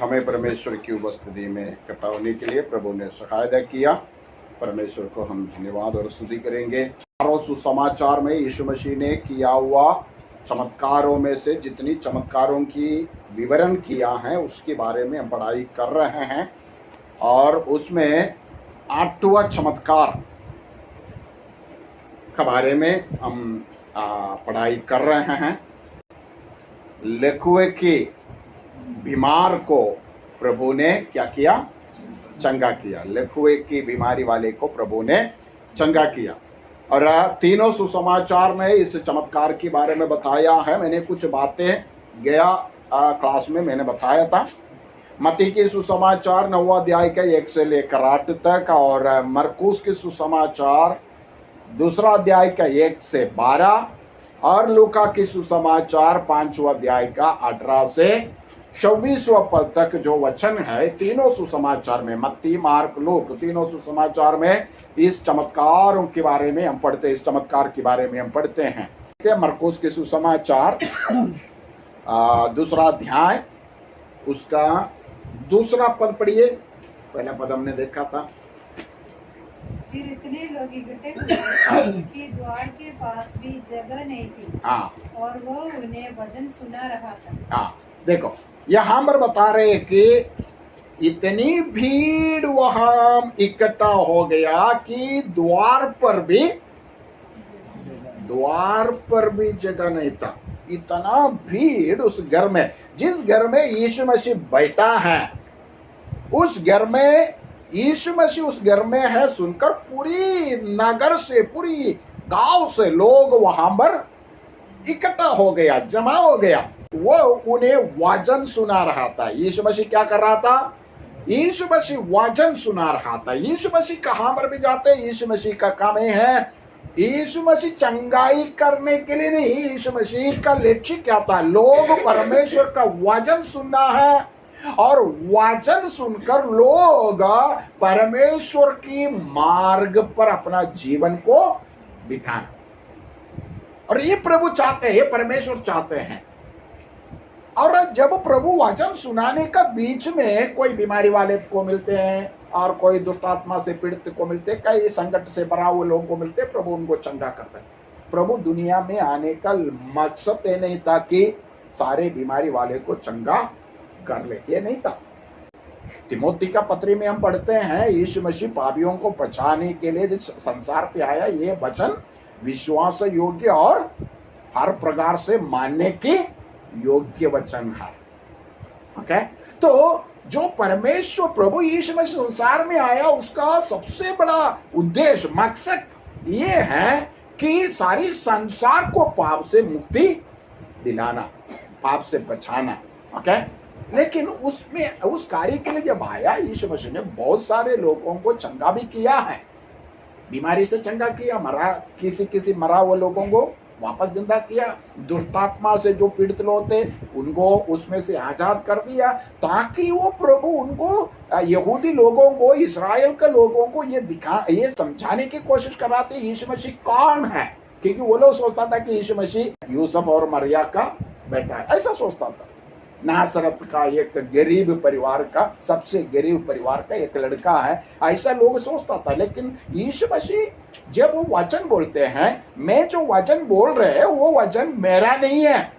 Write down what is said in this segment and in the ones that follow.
हमें परमेश्वर की उपस्थिति में इकट्ठा होने के लिए प्रभु ने सहायता किया। परमेश्वर को हम धन्यवाद और स्तुति करेंगे। और सुसमाचार में यीशु मसीह ने किया हुआ चमत्कारों में से जितनी चमत्कारों की विवरण किया है उसके बारे में हम पढ़ाई कर रहे हैं, और उसमें 8वां चमत्कार के बारे में हम पढ़ाई कर रहे हैं। लकवे के बीमार को प्रभु ने क्या किया? चंगा किया। लकवे की बीमारी वाले को प्रभु ने चंगा किया। और तीनों सुसमाचार में इस चमत्कार के बारे में बताया है। मैंने कुछ बातें गया क्लास में मैंने बताया था। मत्ती के सुसमाचार 9वां अध्याय का 1 से लेकर 8 तक, और मरकुस के सुसमाचार 2 अध्याय का 1 से 12, और लूका के सुसमाचार 5वां अध्याय का 18 से 24वां पद तक जो वचन है, तीनों सुसमाचार में, मत्ती, मार्क, लूक, तीनों सुसमाचार में इस चमत्कारों के बारे में हम पढ़ते हैं। इस चमत्कार के बारे में हम पढ़ते हैं। मरकुस के सुसमाचार 2 अध्याय उसका 2 पद पढ़िए। पहला पद हमने देखा था। फिर इतने लोग इकट्ठे हुए कि द्वार के पास भी जगह नहीं थी। और वो उन्हें वचन सुना रहा था। देखो यहाँ पर बता रहे कि इतनी भीड़ वहां इकट्ठा हो गया कि द्वार पर भी जगह नहीं था। इतना भीड़ उस घर में, जिस घर में यीशु मसीह बैठा है, उस घर में यीशु मसीह उस घर में है सुनकर पूरी नगर से, पूरी गांव से लोग वहां पर इकट्ठा हो गया, जमा हो गया। वो उन्हें वचन सुना रहा था। यीशु मसीह क्या कर रहा था? यीशु मसीह वचन सुना रहा था। यीशु मसीह कहां पर भी जाते हैं, यीशु मसीह का काम है, यीशु मसीह चंगाई करने के लिए नहीं। यीशु मसीह का लक्ष्य क्या था? लोग परमेश्वर का वचन सुनना है, और वचन सुनकर लोग परमेश्वर की मार्ग पर अपना जीवन को बिताना। और ये प्रभु चाहते हैं, परमेश्वर चाहते हैं। और जब प्रभु वचन सुनाने का बीच में कोई बीमारी वाले को मिलते हैं, और कोई दुष्ट आत्मा से पीड़ित को मिलते, कई संकट से भरा हुए लोगों को मिलते, प्रभु उनको चंगा करता है। प्रभु दुनिया में आने का मकसद ये नहीं था कि सारे बीमारी वाले को चंगा कर ले, ये नहीं था। तिमोथी का पत्री में हम पढ़ते हैं, यीशु मसीह पापियों को बचाने के लिए जिस संसार पे आया, ये वचन विश्वास योग्य और हर प्रकार से मानने के योग्य वचन है। ओके, तो जो परमेश्वर प्रभु यीशु मसीह संसार में आया, उसका सबसे बड़ा उद्देश्य, मकसद ये है कि सारी संसार को पाप से मुक्ति दिलाना, पाप से बचाना। ओके, लेकिन उसमें उस कार्य के लिए जब आया, यीशु मसीह ने बहुत सारे लोगों को चंगा भी किया है। बीमारी से चंगा किया, किसी मरा हुए लोगों को वापस जिंदा किया, दुष्टात्मा से जो पीड़ित लोग थे उनको उसमें से आजाद कर दिया, ताकि वो प्रभु उनको, यहूदी लोगों को, इस्राएल के लोगों को ये समझाने की कोशिश कर रहा था यीशु मसीह कौन है। क्योंकि वो लोग सोचता था कि यीशु मसीह यूसुफ और मरिया का बेटा है, ऐसा सोचता था। नासरत का एक गरीब परिवार का, सबसे गरीब परिवार का एक लड़का है, ऐसा लोग सोचता था। लेकिन यीशु मसीह जब वो वचन बोलते हैं, मैं जो वचन बोल रहे हैं वो वचन मेरा नहीं है,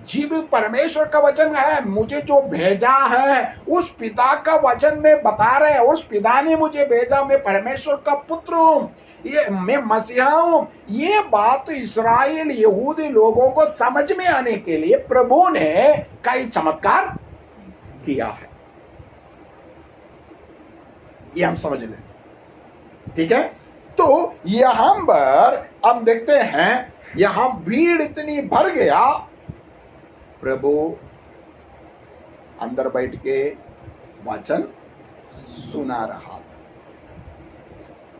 जीवित परमेश्वर का वचन है। मुझे जो भेजा है उस पिता का वचन में बता रहे हैं। उस पिता ने मुझे भेजा, मैं परमेश्वर का पुत्र हूं, ये मैं मसीहा हूं। ये बात इस्राएल यहूदी लोगों को समझ में आने के लिए प्रभु ने कई चमत्कार किया है। ये हम समझ लें, ठीक है। तो यहां पर हम देखते हैं, यहां भीड़ इतनी भर गया, प्रभु अंदर बैठ के वचन सुना रहा था,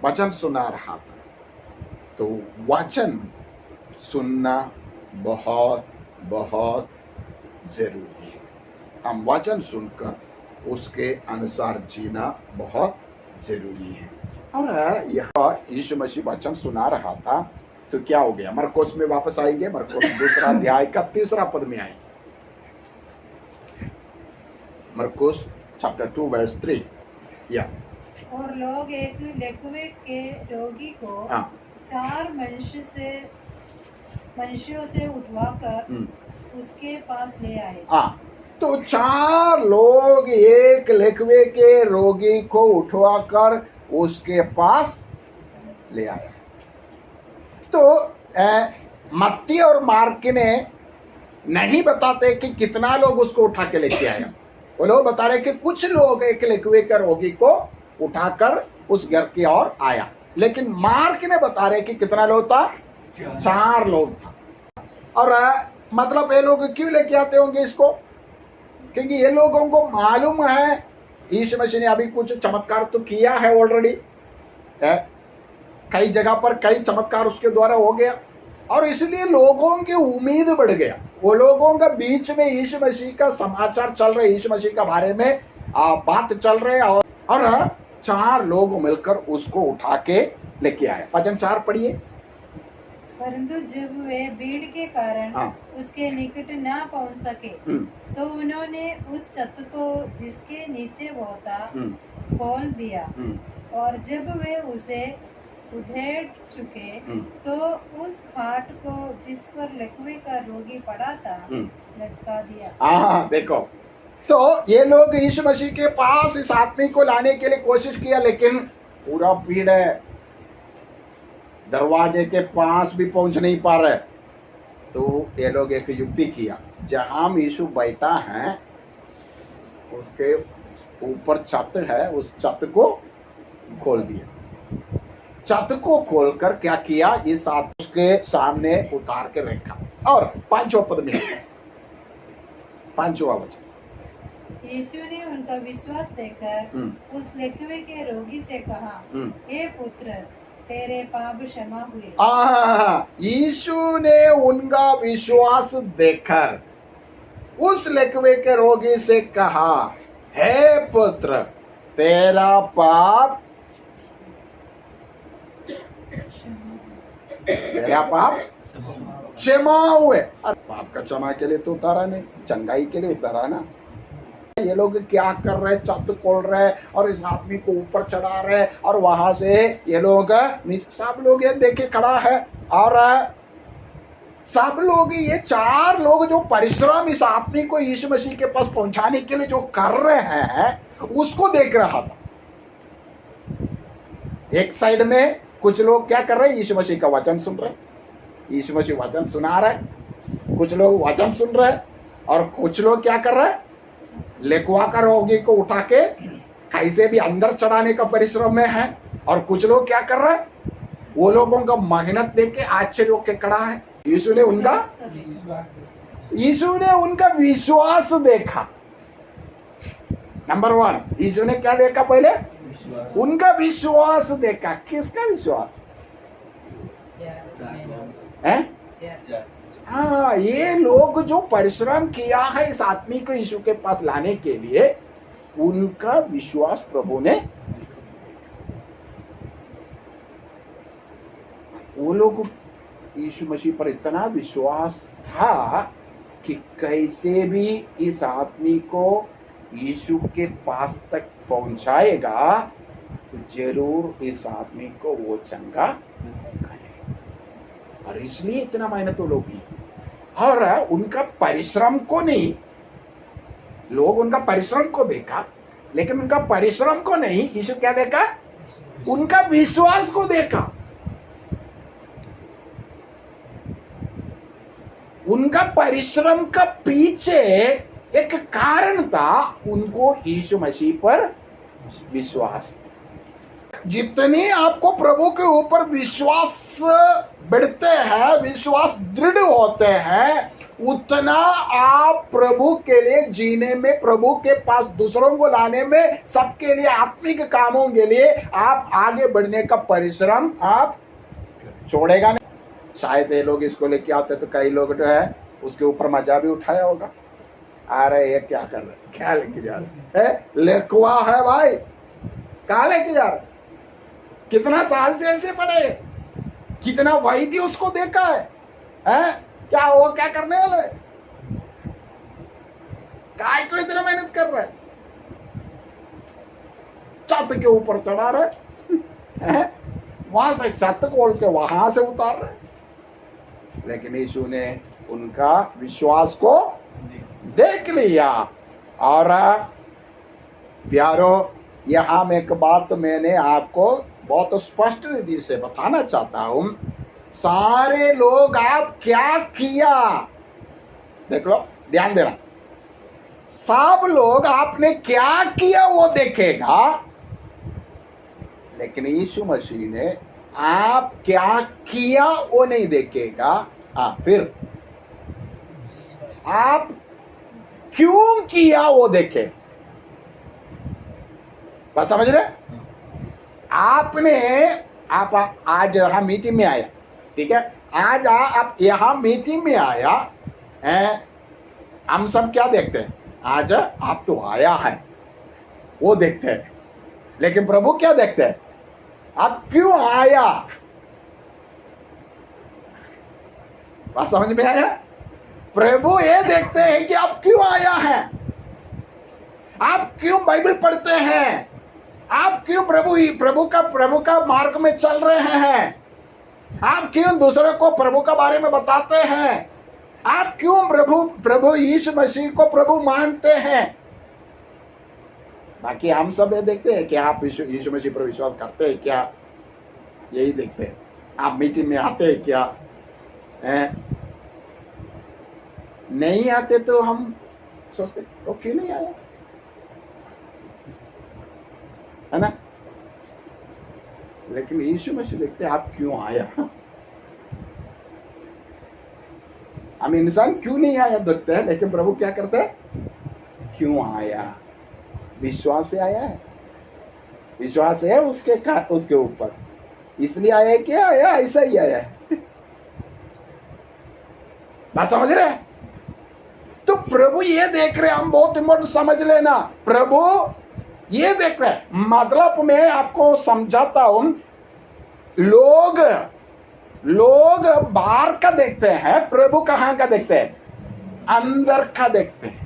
वचन सुना रहा था। तो वचन सुनना बहुत बहुत जरूरी है। हम वचन सुनकर उसके अनुसार जीना बहुत जरूरी है। और यह यीशु मसीह वचन सुना रहा था, तो क्या हो गया? मरकुस में वापस आएंगे, मरकुस 2 अध्याय का 3 पद में आएंगे। Marcos chapter 2 verse 3. Yeah. और लोग एक लेकुवे के रोगी को हाँ 4 मनुष्यों से उठवाकर उसके पास ले आए। हाँ, तो 4 लोग एक लेकवे के रोगी को उठवाकर उसके पास ले आए। तो मत्ती और मार्क ने नहीं बताते कि कितना लोग उसको उठा के लेके आए। वो लोग बता रहे कि कुछ लोग एक लेकवे के रोगी को उठाकर उस घर की ओर आया, लेकिन मार्क ने बता रहे कि कितना लोग था, 4 लोग था। और मतलब ये लोग क्यों लेके आते होंगे इसको, क्योंकि ये लोगों को मालूम है यीशु मसीह ने अभी कुछ चमत्कार तो किया है ऑलरेडी, कई जगह पर कई चमत्कार उसके द्वारा हो गया, और इसलिए लोगों की उम्मीद बढ़ गया। वो लोगों का बीच में यीशु मसीह का समाचार चल रहे, यीशु मसीह के बारे में बात चल रहे, और 4 लोग मिलकर उसको उठा के लेके आए। वचन 4 पढ़िए। परंतु जब वे भीड़ के कारण उसके निकट ना पहुंच सके तो उन्होंने उस छत को जिसके नीचे वो था खोल दिया, और जब वे उसे उधेड़ चुके तो उस खाट को जिस पर लकवे का रोगी पड़ा था लटका दिया। हाँ देखो, तो ये लोग यीशु मसीह के पास इस आदमी को लाने के लिए कोशिश किया, लेकिन पूरा भीड़ है, दरवाजे के पास भी पहुंच नहीं पा रहे। तो ये लोग एक युक्ति किया, जहां यीशु बैठा है उसके ऊपर छत है, उस छत को खोल दिया। छत को खोलकर क्या किया, इस आदमी उसके सामने उतार के रखा। और 5वां पद में 5वां वचन, यीशु ने उनका विश्वास देखकर उस लकवे के रोगी से कहा, हे पुत्र, तेरे पाप क्षमा हुए। यीशु ने उनका विश्वास देखकर उस लकवे के रोगी से कहा, हे पुत्र, तेरा पाप क्षमा हुए। पाप का क्षमा के लिए तो उतारा नहीं, चंगाई के लिए उतारा ना। ये लोग क्या कर रहे, छत खोल रहे और इस आदमी को ऊपर चढ़ा रहे, और वहां से ये लोग सब लोग ये देखे खड़ा है, और सब लोग ये 4 लोग जो परिश्रम इस आदमी को यीशु मसीह के पास पहुंचाने के लिए जो कर रहे हैं उसको देख रहा था। एक साइड में कुछ लोग क्या कर रहे हैं, यीशु मसीह का वचन सुन रहे, यीशु मसीह वचन सुना रहे, कुछ लोग वचन सुन रहे, और कुछ लोग क्या कर रहे हैं, लेकुआ का रोगी को उठा के कैसे भी अंदर चढ़ाने का परिश्रम में है। और कुछ लोग क्या कर रहे हैं, वो लोगों का मेहनत देख के आश्चर्य होके खड़ा है। यीशु ने उनका विश्वास देखा। नंबर 1, यीशु ने क्या देखा, पहले उनका विश्वास देखा। किसका विश्वास है? हाँ, ये लोग जो परिश्रम किया है इस आदमी को यीशु के पास लाने के लिए, उनका विश्वास प्रभु ने, वो लोग यीशु मसीह पर इतना विश्वास था कि कैसे भी इस आदमी को यीशु के पास तक पहुंचाएगा तो जरूर इस आदमी को वो चंगा करेगा, और इसलिए इतना मेहनत वो लोग की। और उनका परिश्रम को नहीं, लोग उनका परिश्रम को देखा, लेकिन उनका परिश्रम को नहीं, यीशु क्या देखा, उनका विश्वास को देखा। उनका परिश्रम का पीछे एक कारण था, उनको यीशु मसीह पर विश्वास। जितनी आपको प्रभु के ऊपर विश्वास बढ़ते हैं, विश्वास दृढ़ होते हैं, उतना आप प्रभु के लिए जीने में, प्रभु के पास दूसरों को लाने में, सबके लिए आत्मिक कामों के लिए आप आगे बढ़ने का परिश्रम आप छोड़ेगा नहीं। शायद ये लोग इसको लेके आते तो कई लोग जो है उसके ऊपर मजा भी उठाया होगा, आ रहे ये क्या कर रहे, क्या लेके जा रहे है, लेकुआ है भाई, कहाँ लेके जा रहे, कितना साल से ऐसे पड़े, कितना वैद्य उसको देखा है, क्या वो क्या करने वाला है, काय को इतना मेहनत कर रहा है। छत के ऊपर चढ़ा रहे, वहां से छत खोल के वहां से उतार रहे। लेकिन यीशु ने उनका विश्वास को देख लिया। और प्यारो, यहां में एक बात मैंने आपको बहुत स्पष्ट रीति से बताना चाहता हूं। सारे लोग आप क्या किया, देख लो, ध्यान देना। सब लोग आपने क्या किया वो देखेगा, लेकिन यीशु मसीह ने आप क्या किया वो नहीं देखेगा। फिर आप क्यों किया वो देखे। बस समझ रहे? आपने आप आज यहां मीटिंग में आया, ठीक है, आज आप यहां मीटिंग में आया है, हम सब क्या देखते हैं, आज आप तो आया है वो देखते हैं। लेकिन प्रभु क्या देखते हैं, आप क्यों आया। बात समझ में आया? प्रभु ये देखते हैं कि आप क्यों आया है, आप क्यों बाइबल पढ़ते हैं, आप क्यों प्रभु का मार्ग में चल रहे हैं, आप क्यों दूसरे को प्रभु का बारे में बताते हैं, आप क्यों प्रभु यीशु मसीह को प्रभु मानते हैं। बाकी हम सब ये देखते हैं कि आप यीशु मसीह पर विश्वास करते हैं क्या, यही देखते हैं। आप मीटिंग में आते हैं क्या, नहीं आते तो हम सोचते वो क्यों नहीं आया, है ना। लेकिन यीशु मसीह देखते हैं आप क्यों आया। हम इंसान क्यों नहीं आया देखते हैं, लेकिन प्रभु क्या करते हैं, क्यों आया। विश्वास से आया है, विश्वास है उसके ऊपर, इसलिए आया है क्या, आया ऐसा ही आया है। बात समझ रहे? तो प्रभु ये देख रहे, हम बहुत इम्पोर्टेंट समझ लेना, प्रभु ये देख रहे। मतलब मैं आपको समझाता हूं, लोग बाहर का देखते हैं, प्रभु कहां का देखते हैं, अंदर का देखते हैं।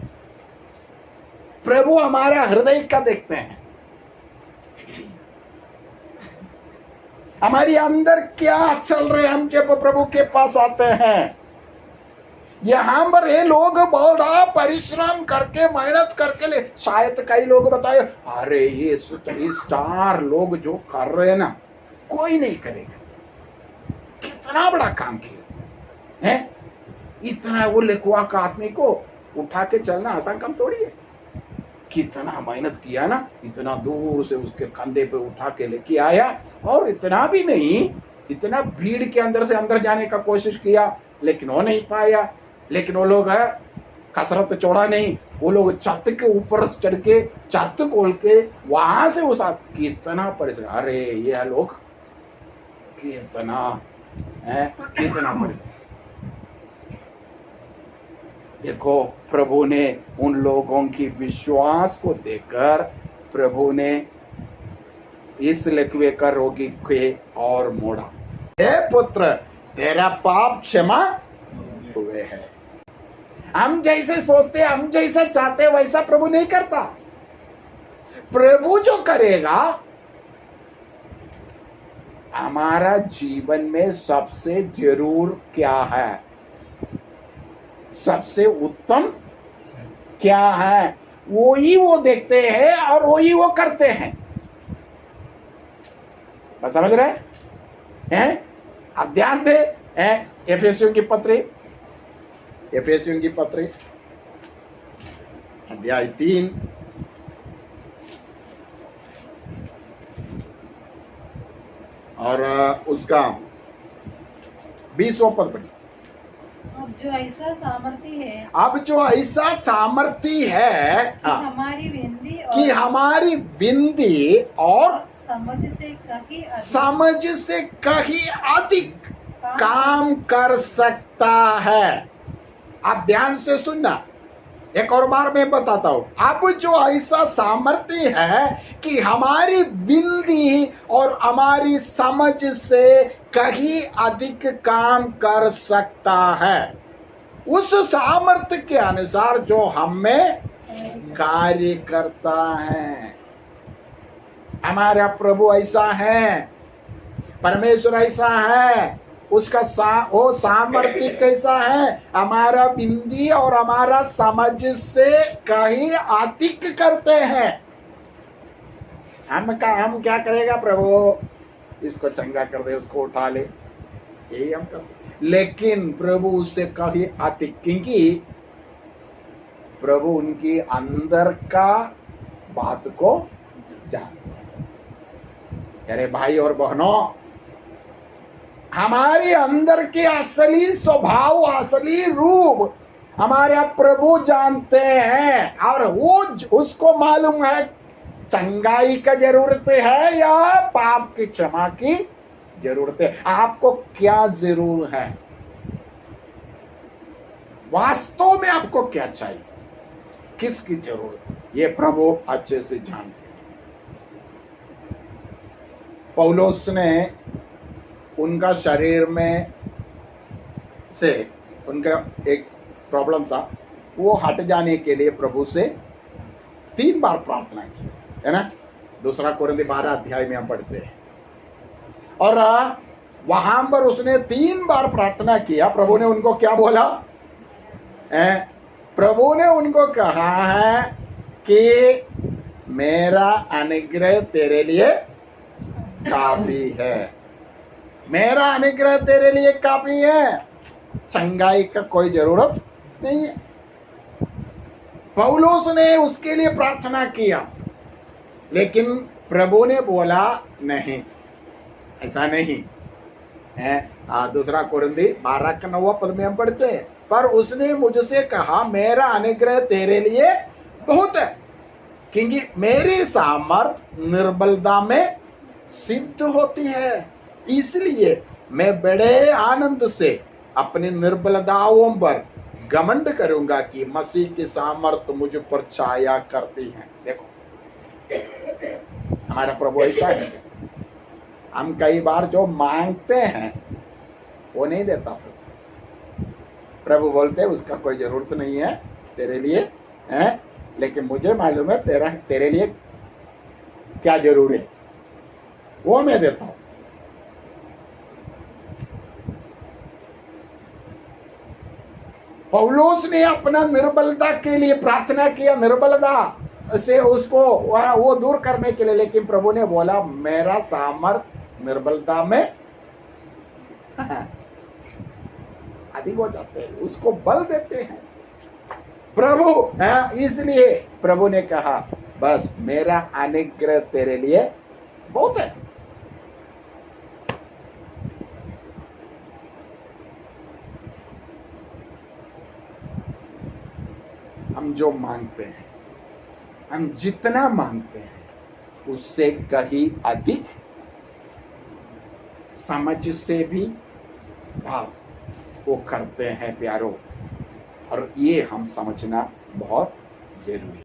प्रभु हमारा हृदय का देखते हैं, हमारी अंदर क्या चल रहे। हम जब प्रभु के पास आते हैं, यहां पर ये लोग बड़ा परिश्रम करके मेहनत करके ले, शायद कई लोग बताए, अरे ये 4 लोग जो कर रहे हैं ना, कोई नहीं करेगा, कितना बड़ा काम किया है। इतना वो लिखवा का आदमी को उठा के चलना आसान काम थोड़ी है, कितना मेहनत किया ना, इतना दूर से उसके कंधे पे उठा के लेके आया। और इतना भी नहीं, इतना भीड़ के अंदर से अंदर जाने का कोशिश किया, लेकिन वो नहीं पाया। लेकिन वो लोग है कसरत छोड़ा नहीं, वो लोग छत के ऊपर चढ़ के छत खोल के वहां से उस कितना परिश्रम। अरे ये लोग कितना है, कितना परिश्रम। देखो, प्रभु ने उन लोगों की विश्वास को देखकर प्रभु ने इस लकवे का रोगी के और मोड़ा, हे पुत्र तेरा पाप क्षमा हुए हैं। हम जैसे सोचते, हम जैसा चाहते वैसा प्रभु नहीं करता। प्रभु जो करेगा, हमारा जीवन में सबसे जरूर क्या है, सबसे उत्तम क्या है, वही वो देखते हैं और वही वो करते हैं। बस समझ रहे हैं? अब ध्यान दे, एफेसियों की पत्री अध्याय 3 और उसका 20वां पद पढ़िए। अब जो ऐसा सामर्थ्य है कि हमारी विंदी और समझ से कहीं अधिक काम कर सकता है। आप ध्यान से सुनना, एक और बार मैं बताता हूं। अब जो ऐसा सामर्थ्य है कि हमारी विंदी और हमारी समझ से कहीं अधिक काम कर सकता है, उस सामर्थ्य के अनुसार जो हम में कार्य करता है। हमारा प्रभु ऐसा है, परमेश्वर ऐसा है, उसका वो सामर्थ्य कैसा है, हमारा बिंदी और हमारा समझ से कहीं अधिक करते हैं। हम क्या करेगा, प्रभु इसको चंगा कर दे, उसको उठा ले, यही हम करते। लेकिन प्रभु उससे कहीं अधिक, क्योंकि प्रभु उनकी अंदर का बात को जानते हैं। अरे भाई और बहनों, हमारे अंदर के असली स्वभाव, असली रूप हमारे प्रभु जानते हैं, और वो उसको मालूम है चंगाई का जरूरत है या पाप की क्षमा की जरूरत है। आपको क्या जरूर है, वास्तव में आपको क्या चाहिए, किसकी जरूरत है, ये प्रभु अच्छे से जानते हैं। पौलुस ने उनका शरीर में से उनका एक प्रॉब्लम था, वो हट जाने के लिए प्रभु से 3 बार प्रार्थना की, है ना। 2 कोरिन्थी 12 अध्याय में हम पढ़ते हैं। और वहां पर उसने 3 बार प्रार्थना किया। प्रभु ने उनको क्या बोला, प्रभु ने उनको कहा है कि मेरा अनुग्रह तेरे लिए काफी है, मेरा अनुग्रह तेरे लिए काफी है, चंगाई का कोई जरूरत नहीं है। पौलुस ने उसके लिए प्रार्थना किया, लेकिन प्रभु ने बोला नहीं, ऐसा नहीं है। 2 कोरिन्थी 12:9 में हम पढ़ते हैं, पर उसने मुझसे कहा मेरा अनुग्रह तेरे लिए बहुत है, क्योंकि मेरी सामर्थ निर्बलता में सिद्ध होती है। इसलिए मैं बड़े आनंद से अपनी निर्बलताओं पर घमंड करूंगा कि मसीह की सामर्थ मुझ पर छाया करती है। देखो, हमारा प्रभु ऐसा है, हम कई बार जो मांगते हैं वो नहीं देता प्रभु बोलते उसका कोई जरूरत नहीं है तेरे लिए, है, लेकिन मुझे मालूम है तेरे लिए क्या जरूरी है, वो मैं देता हूं। पौलुस ने अपना निर्बलता के लिए प्रार्थना किया, निर्बलता से उसको वो दूर करने के लिए, लेकिन प्रभु ने बोला मेरा सामर्थ निर्बलता में अधिक हो जाते हैं, उसको बल देते हैं प्रभु। इसलिए प्रभु ने कहा बस मेरा अनुग्रह तेरे लिए बहुत है। हम जो मांगते हैं, हम जितना मांगते हैं उससे कहीं अधिक समझ से भी भाव वो करते हैं प्यारो, और ये हम समझना बहुत जरूरी है।